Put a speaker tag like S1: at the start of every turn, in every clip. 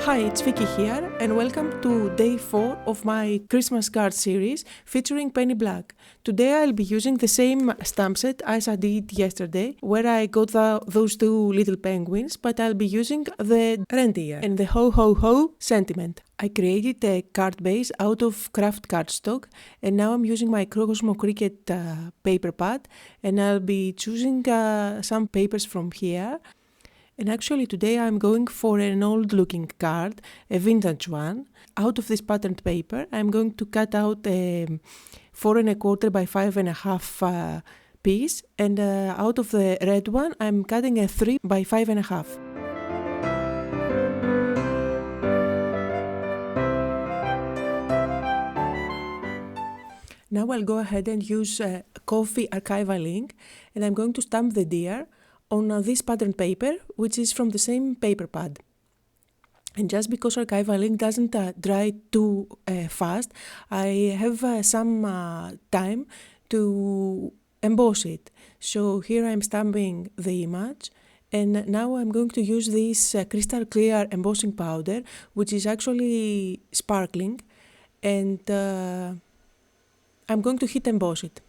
S1: Hi, it's Vicky here, and welcome to day 4 of my Christmas card series featuring Penny Black. Today I'll be using the same stamp set as I did yesterday, where I got those two little penguins, but I'll be using the reindeer and the ho ho ho sentiment. I created a card base out of craft cardstock, and now I'm using my Cosmo Cricket paper pad, and I'll be choosing some papers from here. And actually today I'm going for an old looking card, a vintage one. Out of this patterned paper I'm going to cut out a 4 1/4 by 5 1/2 piece, and out of the red one I'm cutting a 3 by 5 1/2. Now I'll go ahead and use coffee archival ink, and I'm going to stamp the deer on this pattern paper, which is from the same paper pad. And just because archival ink doesn't dry too fast, I have some time to emboss it. So here I'm stamping the image, and now I'm going to use this crystal clear embossing powder, which is actually sparkling, and I'm going to heat emboss it.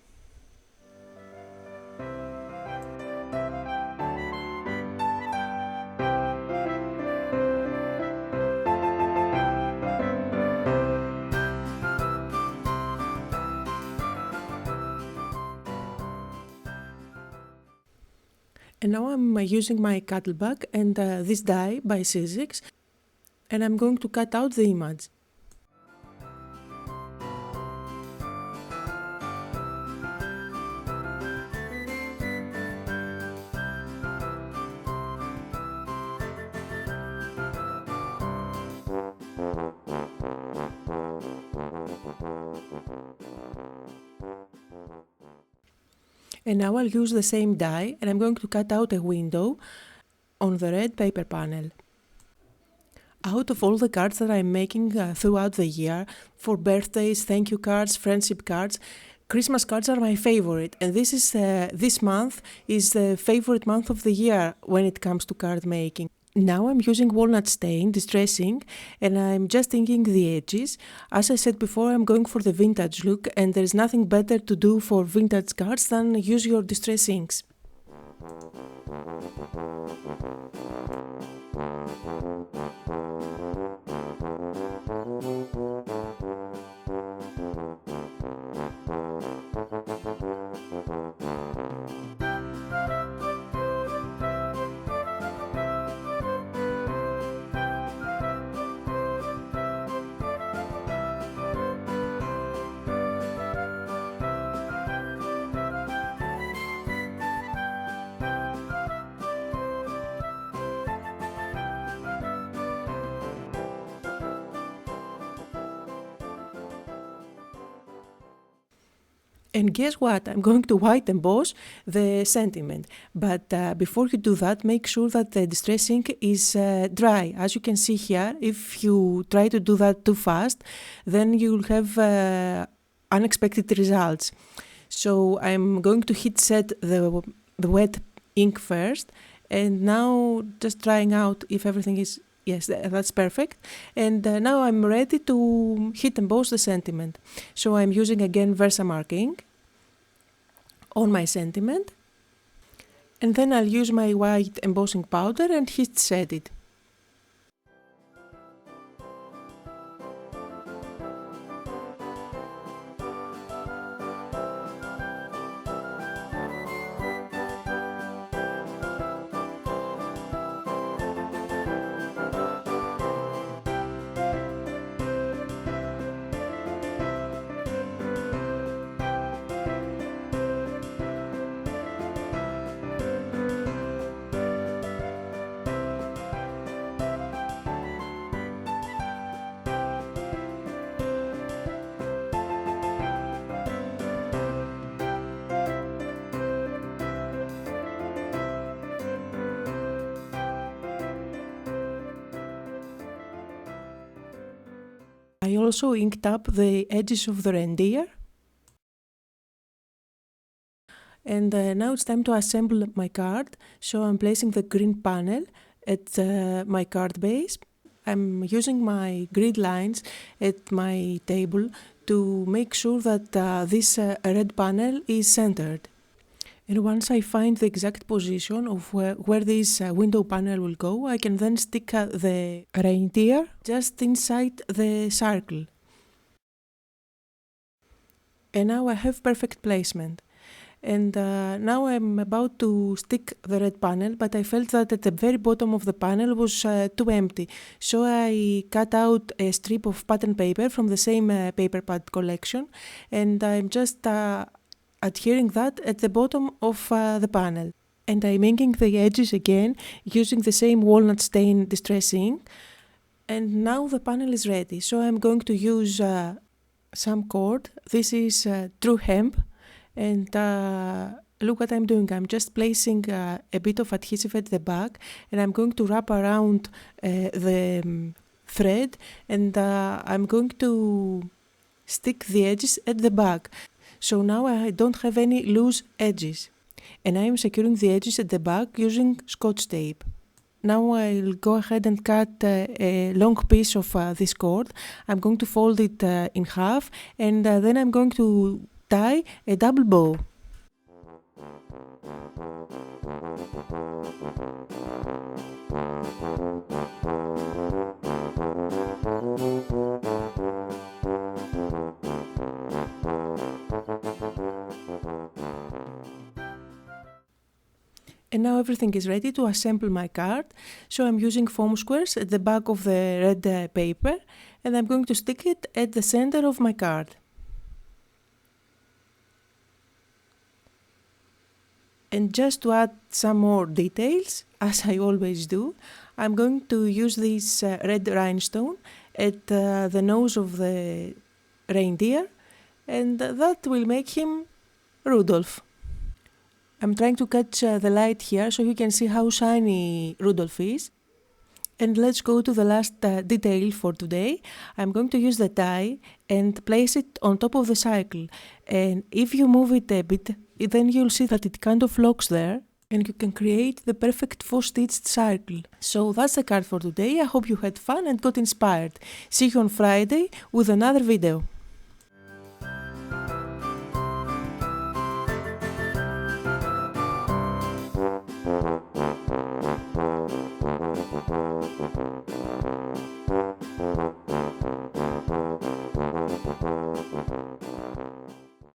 S1: And now I'm using my Cuttlebug and this die by Sizzix, and I'm going to cut out the image. And now I'll use the same die, and I'm going to cut out a window on the red paper panel. Out of all the cards that I'm making throughout the year, for birthdays, thank you cards, friendship cards, Christmas cards are my favorite, and this month is the favorite month of the year when it comes to card making. Now I'm using walnut stain distressing, and I'm just inking the edges. As I said before, I'm going for the vintage look, and there's nothing better to do for vintage cards than use your distress inks. And guess what? I'm going to white emboss the sentiment. But before you do that, make sure that the distress ink is dry. As you can see here, if you try to do that too fast, then you'll have unexpected results. So I'm going to heat set the wet ink first, and now just trying out if everything is, yes, that's perfect. And now I'm ready to heat emboss the sentiment. So I'm using again Versamark ink on my sentiment, and then I'll use my white embossing powder and heat set it. I also inked up the edges of the reindeer. And now it's time to assemble my card. So I'm placing the green panel at my card base. I'm using my grid lines at my table to make sure that this red panel is centered. And once I find the exact position of where this window panel will go, I can then stick the reindeer just inside the circle. And now I have perfect placement. And now I'm about to stick the red panel, but I felt that at the very bottom of the panel was too empty. So I cut out a strip of pattern paper from the same paper pad collection, and I'm just adhering that at the bottom of the panel. And I'm inking the edges again using the same walnut stain distress ink. And now the panel is ready. So I'm going to use some cord. This is true hemp. And look what I'm doing. I'm just placing a bit of adhesive at the back, and I'm going to wrap around the thread, and I'm going to stick the edges at the back. So now I don't have any loose edges. And I'm securing the edges at the back using Scotch tape. Now I'll go ahead and cut a long piece of this cord. I'm going to fold it in half, and then I'm going to tie a double bow. And now everything is ready to assemble my card. So I'm using foam squares at the back of the red paper, and I'm going to stick it at the center of my card. And just to add some more details, as I always do, I'm going to use this red rhinestone at the nose of the reindeer, and that will make him Rudolph. I'm trying to catch the light here so you can see how shiny Rudolph is. And let's go to the last detail for today. I'm going to use the tie and place it on top of the cycle. And if you move it a bit, then you'll see that it kind of locks there, and you can create the perfect 4-stitched circle. So that's the card for today. I hope you had fun and got inspired. See you on Friday with another video.